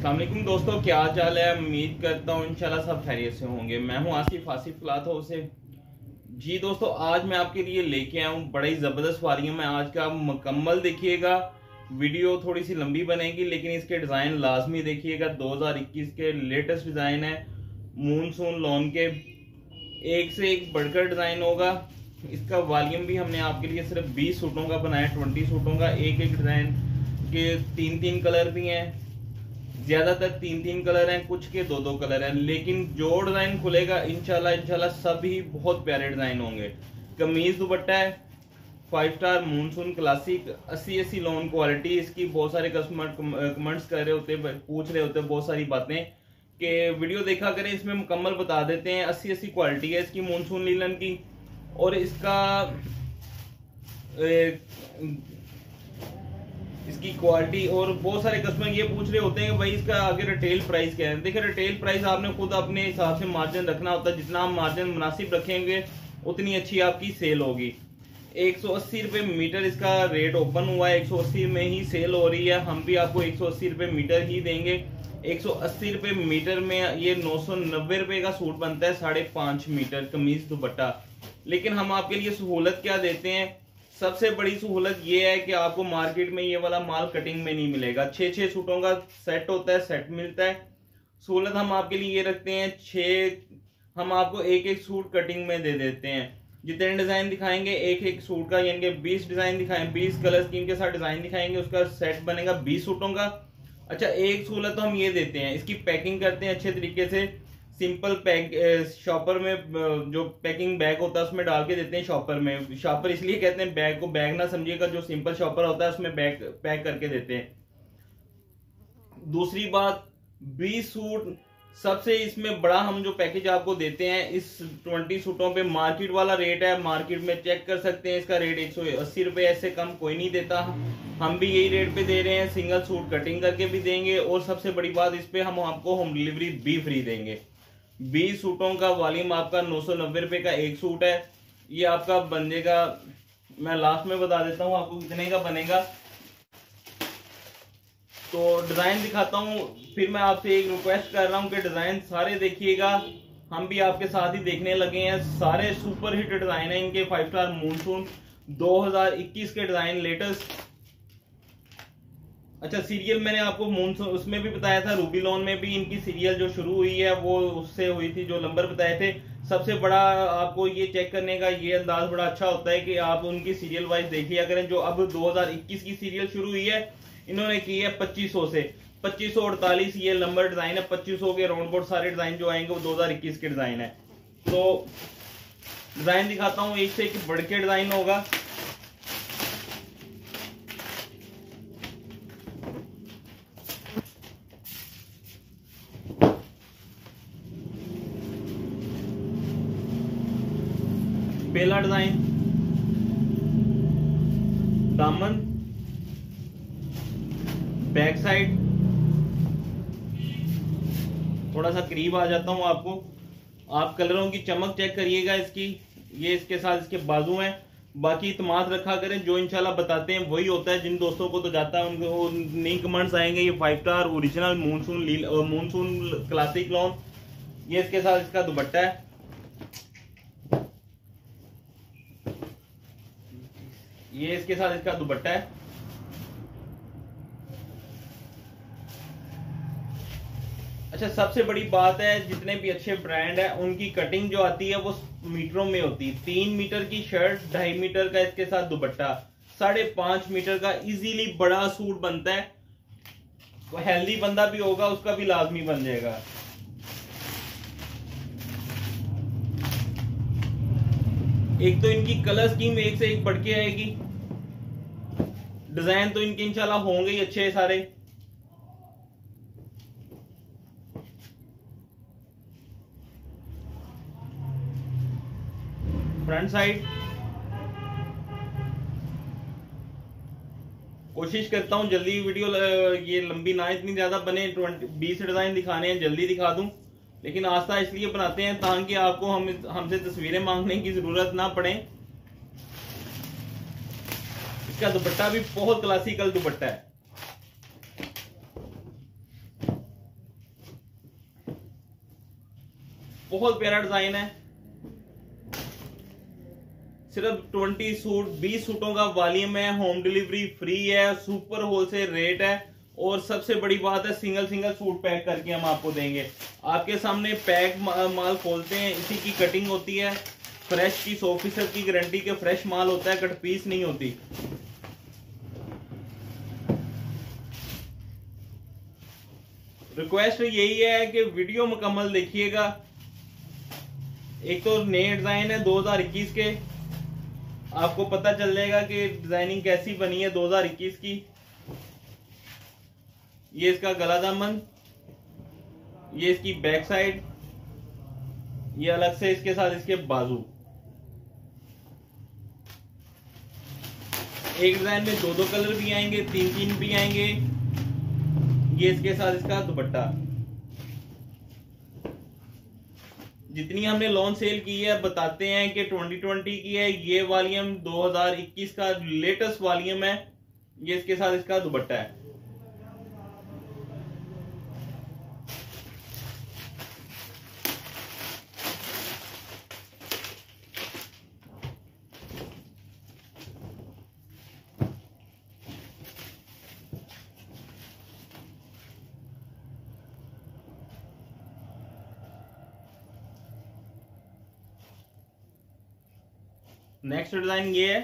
अस्सलाम वालेकुम दोस्तों, क्या हाल चाल है। उम्मीद करता हूँ इंशाल्लाह सब खैरियत से होंगे। मैं हूँ आसिफ क्लॉथ हाउस से। जी दोस्तों, आज मैं आपके लिए लेके आया हूँ बड़ी ज़बरदस्त वालियाँ में। आज का मुकम्मल देखिएगा, वीडियो थोड़ी सी लंबी बनेगी लेकिन इसके डिज़ाइन लाजमी देखिएगा। 2021 के लेटेस्ट डिज़ाइन है, मूनसून लॉन के, एक से एक बढ़कर डिज़ाइन होगा। इसका वॉल्यूम भी हमने आपके लिए सिर्फ 20 सूटों का बनाया, 20 सूटों का। एक एक डिज़ाइन के 3-3 कलर भी हैं, ज्यादातर 3-3 कलर हैं, कुछ के 2-2 कलर हैं, लेकिन जो डिजाइन खुलेगा इंशाल्लाह सभी बहुत प्यारे डिजाइन होंगे। कमीज दुपट्टा है 5 star monsoon classic, 80 loan quality इसकी। बहुत सारे कस्टमर कमेंट्स कर रहे होते, पूछ रहे होते बहुत सारी बातें कि वीडियो देखा करें, इसमें मुकम्मल बता देते हैं। 80 क्वालिटी है इसकी मूनसून लीलन की। और इसकी क्वालिटी, और बहुत सारे कस्टमर ये पूछ रहे होते हैं कि भाई इसका आगे रिटेल प्राइस क्या है। देखिए, रिटेल प्राइस आपने खुद अपने हिसाब से मार्जिन रखना होता है। जितना आप मार्जिन मुनासिब रखेंगे उतनी अच्छी आपकी सेल होगी। 180 रुपये मीटर इसका रेट ओपन हुआ है, 180 में ही सेल हो रही है। हम भी आपको 180 रुपये मीटर ही देंगे। 180 रुपये मीटर में ये 990 रुपये का सूट बनता है, 5.5 मीटर कमीज दुपट्टा। लेकिन हम आपके लिए सहूलत क्या देते हैं, सबसे बड़ी सहूलत ये है कि आपको मार्केट में ये वाला माल कटिंग में नहीं मिलेगा। 6 सूटों का सेट होता है, सेट मिलता है। सहूलत हम आपके लिए ये रखते हैं, 6 हम आपको एक सूट कटिंग में दे देते हैं। जितने डिजाइन दिखाएंगे एक सूट का, यानी कि 20 डिजाइन दिखाएं, 20 कलर स्कीम के साथ डिजाइन दिखाएंगे, उसका सेट बनेगा 20 सूटों का। अच्छा, एक सहूलत तो हम ये देते हैं, इसकी पैकिंग करते हैं अच्छे तरीके से। सिंपल पैक शॉपर में जो पैकिंग बैग होता है उसमें डाल के देते हैं। शॉपर में, शॉपर इसलिए कहते हैं, बैग को बैग ना समझिएगा, जो सिंपल शॉपर होता है उसमें बैग पैक करके देते हैं। दूसरी बात, 20 सूट सबसे इसमें बड़ा हम जो पैकेज आपको देते हैं, इस 20 सूटों पे मार्केट वाला रेट है। मार्केट में चेक कर सकते हैं, इसका रेट 180 रुपये, ऐसे कम कोई नहीं देता। हम भी यही रेट पे दे रहे हैं। सिंगल सूट कटिंग करके भी देंगे, और सबसे बड़ी बात, इस पे हम आपको होम डिलीवरी भी फ्री देंगे। 20 सूटों का वॉल्यूम आपका 990 रुपये का एक सूट है। ये आपका बनेगा, मैं लास्ट में बता देता हूँ आपको कितने का बनेगा। तो डिजाइन दिखाता हूँ, फिर मैं आपसे एक रिक्वेस्ट कर रहा हूँ कि डिजाइन सारे देखिएगा। हम भी आपके साथ ही देखने लगे हैं। सारे सुपर हिट डिजाइन है इनके। 5 स्टार मूनसून 2021 के डिजाइन लेटेस्ट। अच्छा, सीरियल मैंने आपको मूनसून उसमें भी बताया था, रूबी लॉन में भी इनकी सीरियल जो शुरू हुई है वो उससे हुई थी, जो नंबर बताए थे। सबसे बड़ा आपको ये चेक करने का ये अंदाज बड़ा अच्छा होता है कि आप उनकी सीरियल वाइज देख लिया करें। जो अब 2021 की सीरियल शुरू हुई है, इन्होंने की है 2500 से 2548, ये नंबर डिजाइन है। 2500 के राउंड बोर्ड सारे डिजाइन जो आएंगे वो 2021 के डिजाइन है। तो डिजाइन दिखाता हूँ, एक से एक बढ़ के डिजाइन होगा। पहला डिजाइन, दामन, बैक साइड, थोड़ा सा करीब आ जाता हूं आपको। आप कलरों की चमक चेक करिएगा इसकी। ये इसके साथ इसके बाजू हैं। बाकी इत्मीनान रखा करें, जो इंशाल्लाह बताते हैं वही होता है। जिन दोस्तों को तो जाता है उनको नहीं कमेंट्स आएंगे। ये 5 star original monsoon classic lawn, ये इसके साथ इसका दुपट्टा है। ये इसके साथ इसका दुपट्टा है। अच्छा, सबसे बड़ी बात है, जितने भी अच्छे ब्रांड है उनकी कटिंग जो आती है वो मीटरों में होती है। 3 मीटर की शर्ट, 2.5 मीटर का इसके साथ दुपट्टा, 5.5 मीटर का इजीली बड़ा सूट बनता है। तो हेल्दी बंदा भी होगा उसका भी लाजमी बन जाएगा। एक तो इनकी कलर स्कीम एक से एक बढ़ के आएगी। डिजाइन तो इनके इंशाल्लाह होंगे ही अच्छे सारे। फ्रंट साइड, कोशिश करता हूं जल्दी वीडियो ये लंबी ना इतनी ज्यादा बने। 20 डिजाइन दिखाने हैं, जल्दी दिखा दूं, लेकिन आस्था इसलिए बनाते हैं ताकि आपको हमसे तस्वीरें मांगने की जरूरत ना पड़े। इसका दुपट्टा भी बहुत क्लासिकल दुपट्टा है। बहुत प्यारा डिजाइन है। सिर्फ 20 सूट 20 सूटों का वॉल्यूम है, होम डिलीवरी फ्री है, सुपर होलसेल रेट है, और सबसे बड़ी बात है सिंगल सिंगल सूट पैक करके हम आपको देंगे। आपके सामने पैक माल खोलते हैं, इसी की कटिंग होती है, फ्रेश की 100% की गारंटी के फ्रेश माल होता है, कट पीस नहीं होती। रिक्वेस्ट यही है कि वीडियो मुकम्मल देखिएगा। एक तो नए डिजाइन है 2021 के, आपको पता चल जाएगा कि डिजाइनिंग कैसी बनी है 2021 की। ये इसका गला दामन, ये इसकी बैक साइड, ये अलग से इसके साथ इसके बाजू। एक डिजाइन में 2-2 कलर भी आएंगे, 3-3 भी आएंगे। ये इसके साथ इसका दुपट्टा। जितनी हमने लॉन्च सेल की है बताते हैं कि 2020 की है, ये वॉल्यूम 2021 का लेटेस्ट वॉल्यूम है। ये इसके साथ इसका दुपट्टा है। नेक्स्ट डिजाइन ये है,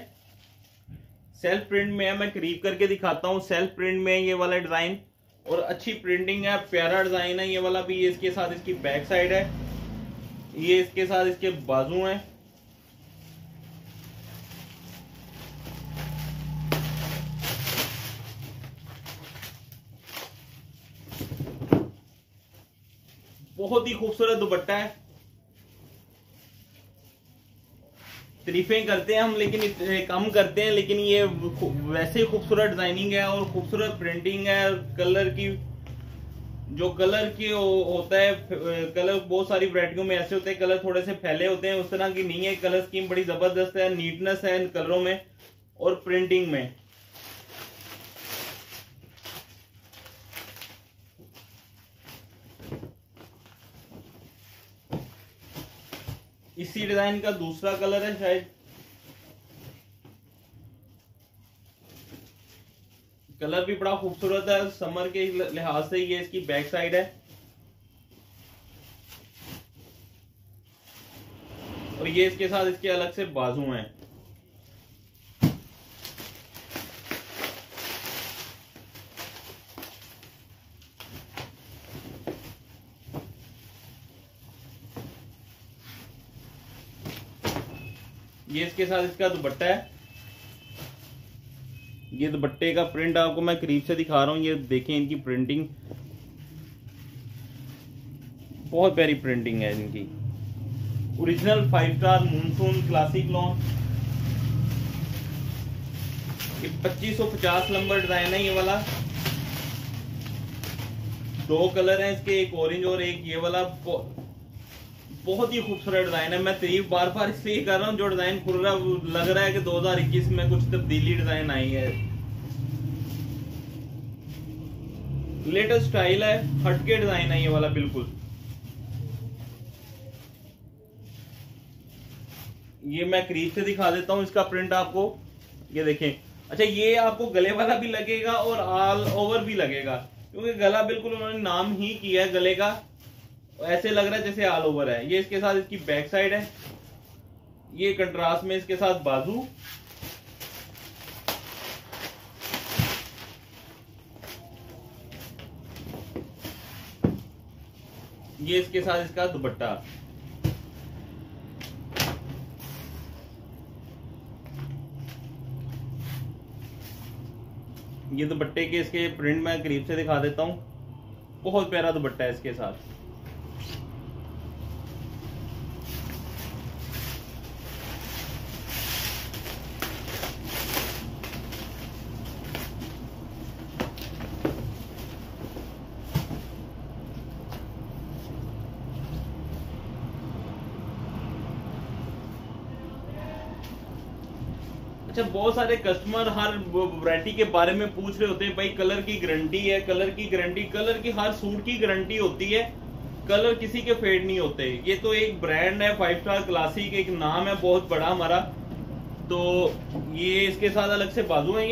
सेल्फ प्रिंट में है, मैं करीब करके दिखाता हूँ। सेल्फ प्रिंट में ये वाला डिजाइन, और अच्छी प्रिंटिंग है, प्यारा डिजाइन है ये वाला भी। ये इसके साथ इसकी बैक साइड है, ये इसके साथ इसके बाजू हैं। बहुत ही खूबसूरत दुपट्टा है। तारीफें करते हैं हम, लेकिन कम करते हैं, लेकिन ये वैसे खूबसूरत डिजाइनिंग है और खूबसूरत प्रिंटिंग है। कलर की जो कलर की होता है, कलर बहुत सारी वैरायटियों में ऐसे होते हैं, कलर थोड़े से फैले होते हैं, उस तरह की नहीं है। कलर स्कीम बड़ी जबरदस्त है, नीटनेस है इन कलरों में और प्रिंटिंग में। इसी डिजाइन का दूसरा कलर है शायद, कलर भी बड़ा खूबसूरत है समर के लिहाज से। ये इसकी बैक साइड है, और ये इसके साथ इसके अलग से बाजू हैं। ये इसके साथ इसका दुपट्टा है। ये दुपट्टे का प्रिंट आपको मैं करीब से दिखा रहा हूं, ये देखें इनकी प्रिंटिंग, बहुत प्यारी प्रिंटिंग है इनकी। Original 5 star monsoon classic lawn. ये 2550 नंबर डिजाइन है ये वाला। 2 कलर हैं इसके, एक ऑरेंज और एक ये वाला। बहुत ही खूबसूरत डिजाइन है। मैं तारीफ बार बार इसलिए कर रहा हूँ, जो डिजाइन खुल रहा है लग रहा है कि 2021 में कुछ तब्दीली डिजाइन आई है। लेटेस्ट स्टाइल है, हटके डिजाइन है ये वाला बिल्कुल। ये मैं करीब से दिखा देता हूँ इसका प्रिंट आपको, ये देखें। अच्छा, ये आपको गले वाला भी लगेगा और ऑल ओवर भी लगेगा, क्योंकि गला बिल्कुल उन्होंने नाम ही किया है गले का, ऐसे लग रहा है जैसे ऑल ओवर है। ये इसके साथ इसकी बैक साइड है, ये कंट्रास्ट में इसके साथ बाजू। ये इसके साथ इसका दुपट्टा। ये दुपट्टे के इसके प्रिंट मैं करीब से दिखा देता हूं, बहुत प्यारा दुपट्टा है इसके साथ। अच्छा, बहुत सारे कस्टमर हर वैरायटी के बारे में पूछ रहे होते हैं, भाई कलर की गारंटी है, कलर की गारंटी, कलर की हर सूट की गारंटी होती है। कलर किसी के फेड नहीं होते। ये तो एक ब्रांड है, 5 स्टार क्लासिक, एक नाम है बहुत बड़ा हमारा। तो ये इसके साथ अलग से बाजू है।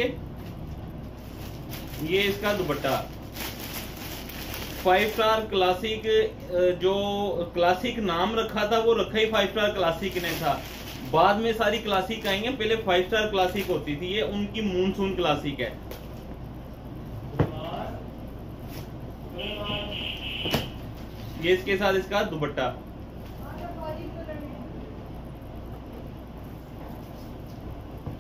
ये इसका दुपट्टा 5 स्टार क्लासिक, जो क्लासिक नाम रखा था वो रखा ही 5 स्टार क्लासिक ने था। बाद में सारी क्लासिक आई हैं, पहले 5 स्टार क्लासिक होती थी। ये उनकी मूनसून क्लासिक है। ये इसके साथ इसका दुपट्टा।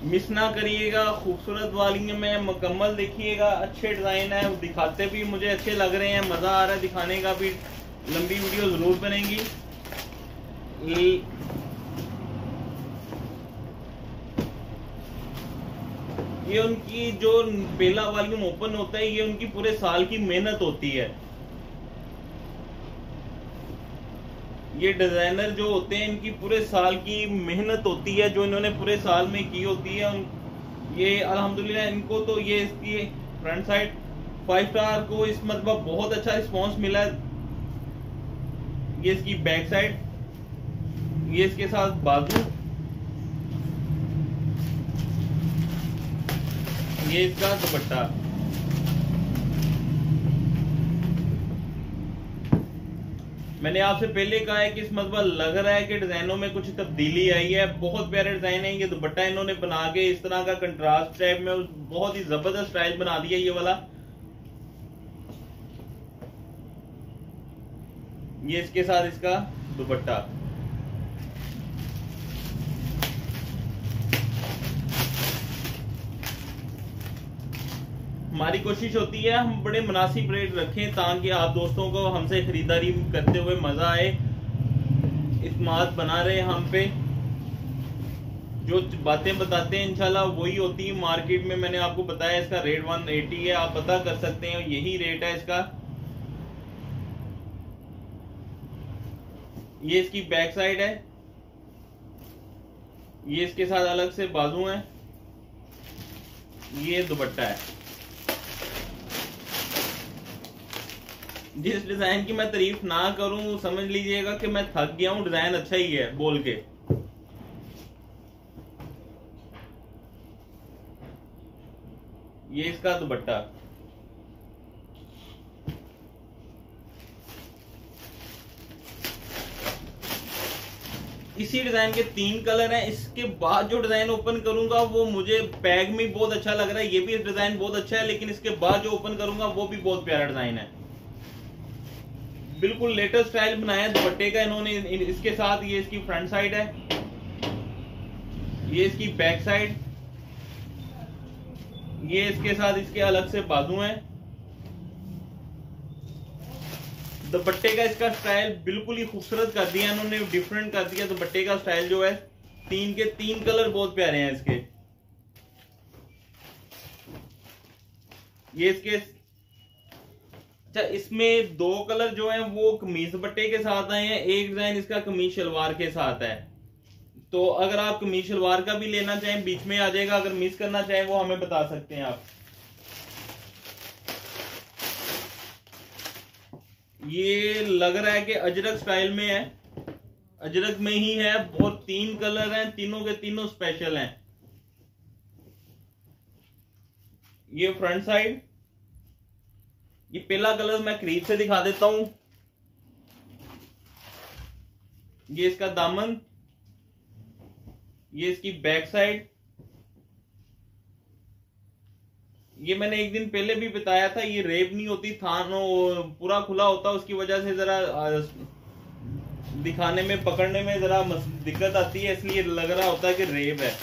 मिस ना करिएगा, खूबसूरत वाली में मुकम्मल देखिएगा। अच्छे डिजाइन है, दिखाते भी मुझे अच्छे लग रहे हैं, मजा आ रहा है दिखाने का भी। लंबी वीडियो जरूर बनेगी। ये उनकी जो पहला वॉल्यूम ओपन होता है, ये उनकी पूरे साल की मेहनत होती है। ये डिजाइनर जो होते हैं, इनकी पूरे साल की मेहनत होती है जो इन्होंने पूरे साल में की होती है। ये अल्हम्दुलिल्लाह इनको तो ये इसकी फ्रंट साइड 5 स्टार को इस मतलब बहुत अच्छा रिस्पांस मिला है। ये इसकी बैक साइड, ये इसके साथ बाजू, ये इसका दुपट्टा। मैंने आपसे पहले कहा है कि इस मरतबा लग रहा है कि डिजाइनों में कुछ तब्दीली आई है। बहुत प्यारे डिजाइन है। ये दुपट्टा इन्होंने बना के इस तरह का कंट्रास्ट टाइप में बहुत ही जबरदस्त स्टाइल बना दिया ये वाला। ये इसके साथ इसका दुपट्टा। हमारी कोशिश होती है हम बड़े मुनासिब रेट रखें ताकि आप दोस्तों को हमसे खरीदारी करते हुए मजा आए, इत्मीनान बना रहे हम पे। जो बातें बताते हैं इंशाल्लाह वही होती है। मार्केट में मैंने आपको बताया इसका रेट 180 है, आप पता कर सकते हैं, यही रेट है इसका। ये इसकी बैक साइड है, ये इसके साथ अलग से बाजू है, ये दुपट्टा है। जिस डिजाइन की मैं तारीफ ना करूं समझ लीजिएगा कि मैं थक गया हूं। डिजाइन अच्छा ही है बोल के। ये इसका दुपट्टा। इसी डिजाइन के 3 कलर हैं। इसके बाद जो डिजाइन ओपन करूंगा वो मुझे पैक में बहुत अच्छा लग रहा है। ये भी डिजाइन बहुत अच्छा है, लेकिन इसके बाद जो ओपन करूंगा वो भी बहुत प्यारा डिजाइन है। बिल्कुल लेटेस्ट स्टाइल बनाया दुपट्टे का इन्होंने इसके साथ। ये इसकी फ्रंट साइड है, ये इसकी बैक साइड, ये इसके साथ इसके अलग से बाजू हैं। दुपट्टे का इसका स्टाइल बिल्कुल ही खूबसूरत कर दिया इन्होंने, डिफरेंट कर दिया दुपट्टे का स्टाइल जो है। 3 के 3 कलर बहुत प्यारे हैं इसके। ये इसके अच्छा, इसमें 2 कलर जो हैं वो कमीज दुपट्टे के साथ आए हैं। एक डिजाइन इसका कमीज शलवार के साथ है। तो अगर आप कमीज शलवार का भी लेना चाहें बीच में आ जाएगा, अगर मिस करना चाहें वो हमें बता सकते हैं आप। ये लग रहा है कि अजरक स्टाइल में है, अजरक में ही है, और 3 कलर हैं, तीनों के तीनों स्पेशल हैं। ये फ्रंट साइड, ये पहला कलर मैं करीब से दिखा देता हूं। ये इसका दामन, ये इसकी बैक साइड। ये मैंने एक दिन पहले भी बताया था, ये रेब नहीं होती, थान पूरा खुला होता, उसकी वजह से जरा दिखाने में पकड़ने में जरा दिक्कत आती है, इसलिए लग रहा होता है कि रेब है।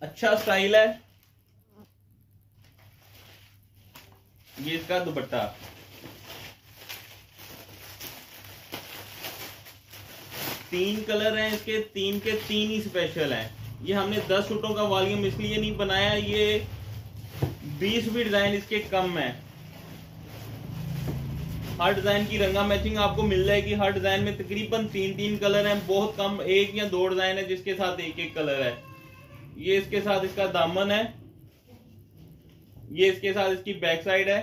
अच्छा स्टाइल है। ये इसका दुपट्टा। तीन कलर हैं इसके, 3 के 3 ही स्पेशल हैं। ये हमने 10 सूटों का वॉल्यूम इसलिए नहीं बनाया, ये 20 भी डिजाइन इसके कम है। हर डिजाइन की रंगा मैचिंग आपको मिल जाएगी। हर डिजाइन में तकरीबन 3-3 कलर हैं, बहुत कम 1 या 2 डिजाइन है जिसके साथ 1-1 कलर है। ये इसके साथ इसका दामन है, ये इसके साथ इसकी बैक साइड है,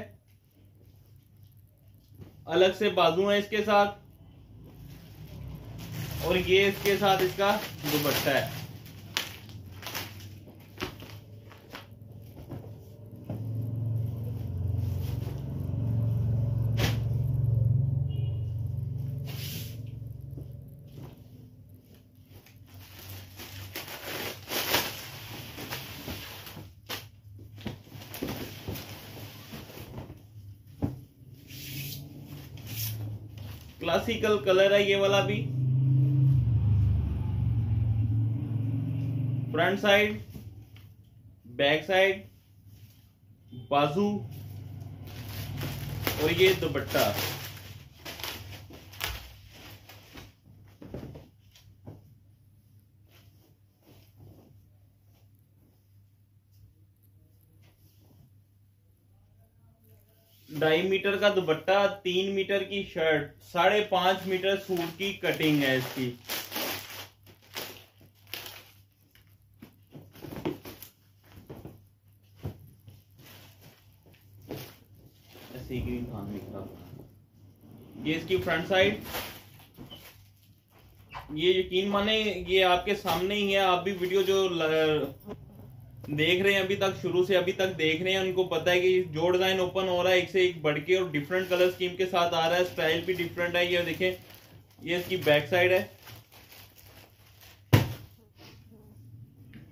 अलग से बाजू है इसके साथ, और ये इसके साथ इसका दुपट्टा है। क्लासिकल कलर है ये वाला भी। फ्रंट साइड, बैक साइड, बाजू और ये दुपट्टा। ढाई मीटर का दुपट्टा, 3 मीटर की शर्ट, 5.5 मीटर सूट की कटिंग है इसकी। ऐसे ग्रीन खान ये इसकी फ्रंट साइड। ये यकीन माने ये आपके सामने ही है, आप भी वीडियो जो देख रहे हैं अभी तक, शुरू से अभी तक देख रहे हैं, उनको पता है कि जो डिजाइन ओपन हो रहा है एक से एक बढ़ के और डिफरेंट कलर स्कीम के साथ आ रहा है, स्टाइल भी डिफरेंट है। ये देखें, ये इसकी बैक साइड है,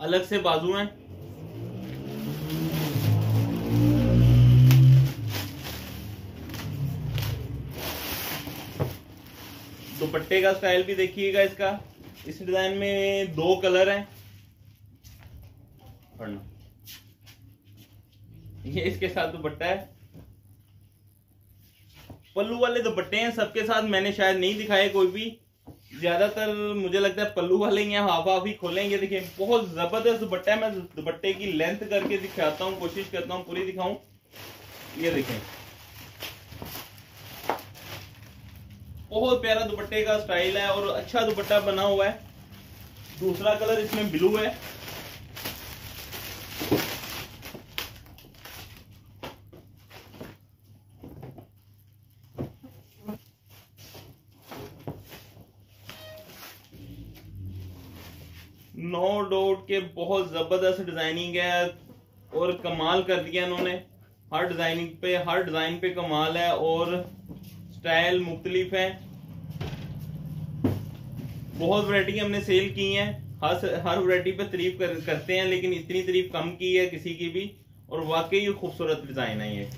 अलग से बाजू है, दुपट्टे का स्टाइल भी देखिएगा इसका। इस डिजाइन में 2 कलर हैं। ये इसके साथ दुपट्टा है। पल्लू वाले दुपट्टे हैं सबके साथ, मैंने शायद नहीं दिखाए कोई भी, ज्यादातर मुझे लगता है पल्लू वाले ही हाफ हाफ ही खोलेंगे। देखिए बहुत जबरदस्त दुपट्टा है। मैं दुपट्टे की लेंथ करके दिखाता हूँ, कोशिश करता हूँ पूरी दिखाऊं। ये देखें, बहुत प्यारा दुपट्टे का स्टाइल है और अच्छा दुपट्टा बना हुआ है। दूसरा कलर इसमें ब्लू है। नो डाउट के बहुत जबरदस्त डिजाइनिंग है और कमाल कर दिया इन्होंने। हर डिजाइनिंग पे, हर डिजाइन पे कमाल है और स्टाइल मुख्तलिफ है। बहुत वैरायटी हमने सेल की हैं, हर वैरायटी पे तारीफ करते हैं, लेकिन इतनी तारीफ कम की है किसी की भी। और वाकई खूबसूरत डिजाइन है ये।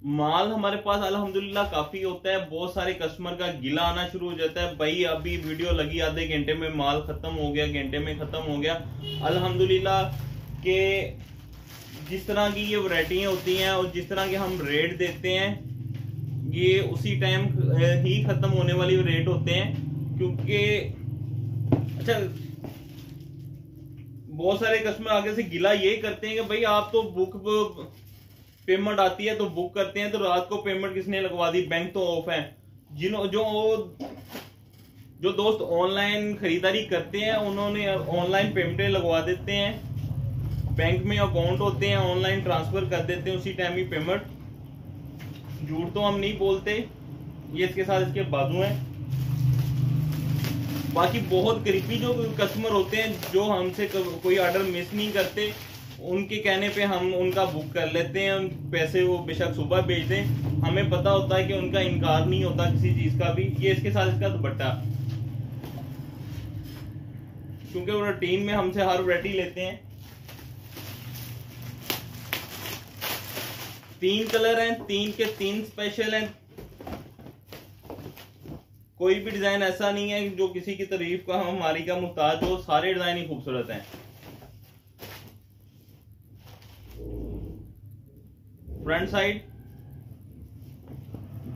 माल हमारे पास अल्हम्दुलिल्लाह काफी होता है। बहुत सारे कस्टमर का गिला आना शुरू हो जाता है, भाई अभी वीडियो लगी आधे घंटे में माल खत्म हो गया, घंटे में खत्म हो गया। अल्हम्दुलिल्लाह के जिस तरह की ये वैरायटियां होती हैं और जिस तरह के हम रेट देते हैं, ये उसी टाइम ही खत्म होने वाली रेट होते हैं। क्योंकि अच्छा, बहुत सारे कस्टमर आगे से गिला ये करते हैं कि भाई आप तो बुक पेमेंट आती है तो बुक करते हैं, तो रात को पेमेंट किसने लगवा दी, बैंक तो ऑफ है। जो दोस्त ऑनलाइन खरीदारी करते हैं उन्होंने ऑनलाइन पेमेंटें लगवा देते हैं, बैंक में अकाउंट होते हैं, ऑनलाइन ट्रांसफर कर देते हैं उसी टाइम ही पेमेंट। झूठ तो हम नहीं बोलते। ये इसके साथ इसके बाजू हैं। बाकी बहुत करीबी जो कस्टमर होते हैं, जो हमसे कोई ऑर्डर मिस नहीं करते, उनके कहने पे हम उनका बुक कर लेते हैं। पैसे वो बेशक सुबह भेज दें, हमें पता होता है कि उनका इनकार नहीं होता किसी चीज का भी। ये इसके साथ इसका दुपट्टा, क्योंकि वो रूटीन में हमसे हर वैरायटी लेते हैं। 3 कलर हैं, 3 के 3 स्पेशल हैं। कोई भी डिजाइन ऐसा नहीं है जो किसी की तारीफ का हमारी का मुहताज हो, सारे डिजाइन ही खूबसूरत हैं। फ्रंट साइड,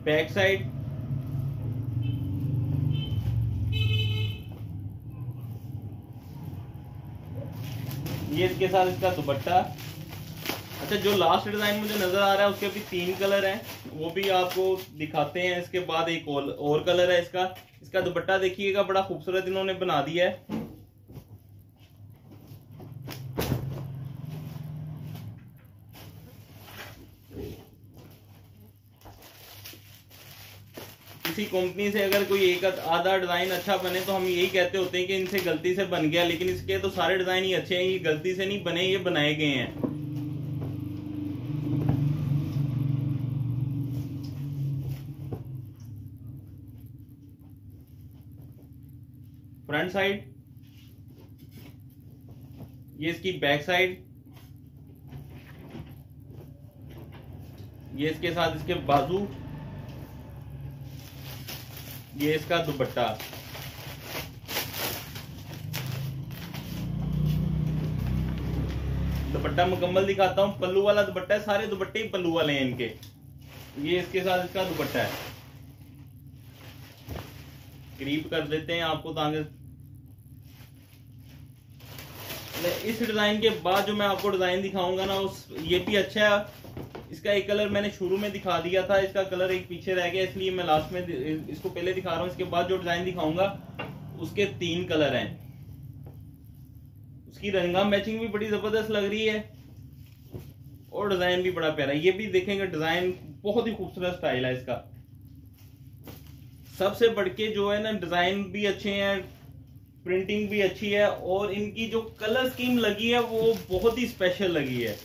बैक साइड, ये इसके साथ इसका दुपट्टा। अच्छा, जो लास्ट डिजाइन मुझे नजर आ रहा है उसके भी 3 कलर हैं, वो भी आपको दिखाते हैं। इसके बाद एक और कलर है इसका। इसका दुपट्टा देखिएगा, बड़ा खूबसूरत इन्होंने बना दिया है। किसी कंपनी से अगर कोई एक आधा डिजाइन अच्छा बने तो हम यही कहते होते हैं कि इनसे गलती से बन गया, लेकिन इसके तो सारे डिजाइन ही अच्छे हैं, ये गलती से नहीं बने, ये बनाए गए हैं। फ्रंट साइड, ये इसकी बैक साइड, ये इसके साथ इसके बाजू, ये इसका दुपट्टा। दुपट्टा मुकम्मल दिखाता हूं। पल्लू वाला दुपट्टा है, सारे दुपट्टे ही पल्लू वाले हैं इनके। ये इसके साथ इसका दुपट्टा है। करीब कर देते हैं आपको ताकि इस डिजाइन के बाद जो मैं आपको डिजाइन दिखाऊंगा ना, उस ये भी अच्छा है। इसका एक कलर मैंने शुरू में दिखा दिया था, इसका कलर एक पीछे रह गया, इसलिए मैं लास्ट में इसको पहले दिखा रहा हूं। इसके बाद जो डिजाइन दिखाऊंगा उसके 3 कलर हैं। उसकी रंगा मैचिंग भी बड़ी जबरदस्त लग रही है और डिजाइन भी बड़ा प्यारा है। ये भी देखेंगे, डिजाइन बहुत ही खूबसूरत स्टाइल है इसका। सबसे बढ़ के जो है ना, डिजाइन भी अच्छे हैं, प्रिंटिंग भी अच्छी है, और इनकी जो कलर स्कीम लगी है वो बहुत ही स्पेशल लगी है।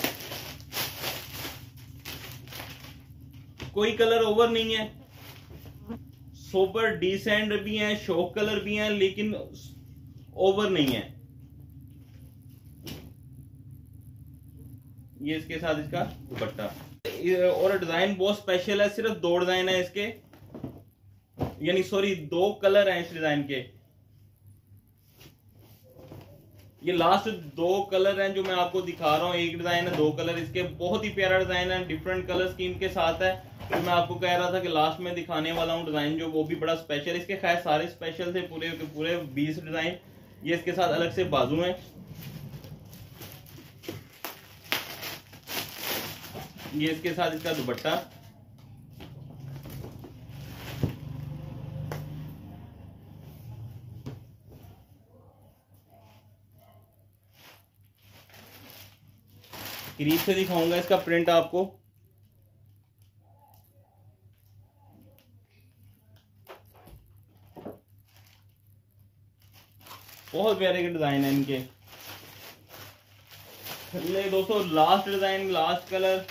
कोई कलर ओवर नहीं है, सोबर डिसेंट भी हैं, शौक कलर भी हैं, लेकिन ओवर नहीं है। ये इसके साथ इसका दुपट्टा, और डिजाइन बहुत स्पेशल है। सिर्फ 2 डिजाइन है इसके, यानी सॉरी 2 कलर हैं इस डिजाइन के। ये लास्ट 2 कलर हैं जो मैं आपको दिखा रहा हूँ। एक डिजाइन है, 2 कलर इसके। बहुत ही प्यारा डिजाइन है, डिफरेंट कलर स्कीम के साथ है। तो मैं आपको कह रहा था कि लास्ट में दिखाने वाला हूँ डिजाइन जो, वो भी बड़ा स्पेशल। इसके खैर सारे स्पेशल थे, पूरे के पूरे 20 डिजाइन। ये इसके साथ अलग से बाजू हैं। ये इसके साथ इसका दुपट्टा। करीब से दिखाऊंगा इसका प्रिंट आपको। बहुत प्यारे के डिजाइन है इनके। ले दोस्तों, लास्ट डिजाइन, लास्ट कलर।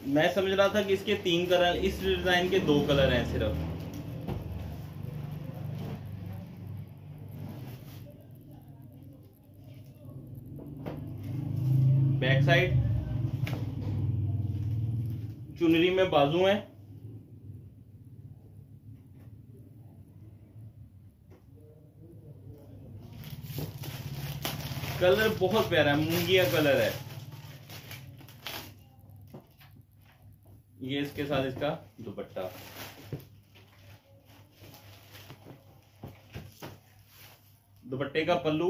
मैं समझ रहा था कि इसके 3 कलर, इस डिजाइन के 2 कलर हैं सिर्फ। बैक साइड, चुनरी में बाजू है। कलर बहुत प्यारा है, मूंगिया कलर है। ये इसके साथ इसका दुपट्टा। दुपट्टे का पल्लू,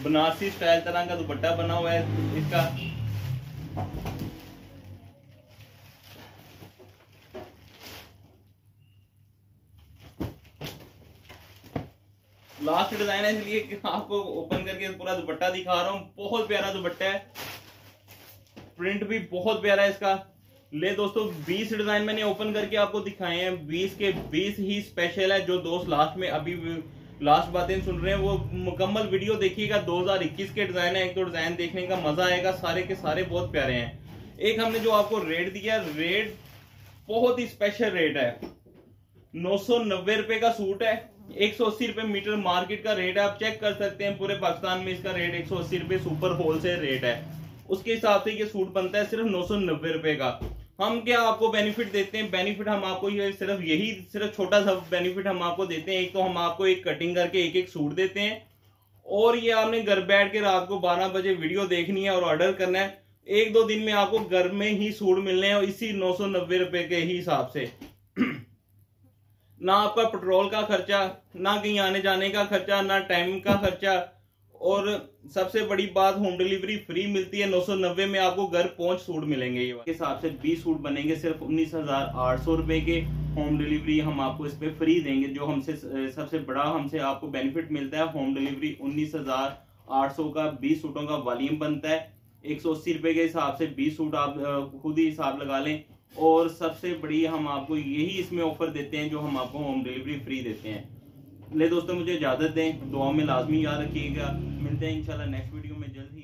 बनारसी स्टाइल तरह का दुपट्टा बना हुआ है इसका। लास्ट डिजाइन है इसलिए आपको ओपन करके पूरा दुपट्टा दिखा रहा हूं। बहुत प्यारा दुपट्टा है, प्रिंट भी बहुत प्यारा है इसका। ले दोस्तों, 20 डिजाइन मैंने ओपन करके आपको दिखाए हैं। 20 के 20 ही स्पेशल है। जो दोस्त लास्ट में अभी लास्ट बातें सुन रहे हैं वो मुकम्मल वीडियो देखिएगा। 2021 के डिजाइन है, एक तो डिजाइन देखने का मजा आएगा। सारे के सारे बहुत प्यारे हैं। एक हमने जो आपको रेट दिया, रेट बहुत ही स्पेशल रेट है। 990 रुपए का सूट है, 180 रुपए मीटर मार्केट का रेट है। आप चेक कर सकते हैं, पूरे पाकिस्तान में इसका रेट 180 रुपए सुपर होलसेल रेट है। उसके हिसाब से ये सूट बनता है सिर्फ 990 रुपए का। हम क्या आपको बेनिफिट देते हैं, बेनिफिट हम आपको ये सिर्फ छोटा सा बेनिफिट हम आपको देते हैं। एक तो हम आपको एक कटिंग करके एक एक सूट देते हैं, और ये आपने घर बैठ के रात को 12 बजे वीडियो देखनी है और ऑर्डर करना है, 1-2 दिन में आपको घर में ही सूट मिलने हैं, और इसी 990 रुपए के ही हिसाब से। ना आपका पेट्रोल का खर्चा, ना कहीं आने जाने का खर्चा, ना टाइम का खर्चा, और सबसे बड़ी बात होम डिलीवरी फ्री मिलती है। 990 में आपको घर पहुंच सूट मिलेंगे। ये के हिसाब से 20 सूट बनेंगे सिर्फ 19,800 रुपए के। होम डिलीवरी हम आपको इस पे फ्री देंगे। जो हमसे सबसे बड़ा हमसे आपको बेनिफिट मिलता है, होम डिलीवरी 19,800 का 20 सूटों का वॉल्यूम बनता है। 180 रुपए के हिसाब से 20 सूट आप खुद ही हिसाब लगा लें। और सबसे बड़ी हम आपको यही इसमें ऑफर देते हैं, जो हम आपको होम डिलीवरी फ्री देते हैं। ले दोस्तों, मुझे इजाजत दें, दुआ में लाजमी याद रखिएगा। मिलते हैं इंशाल्लाह नेक्स्ट वीडियो में जल्द ही।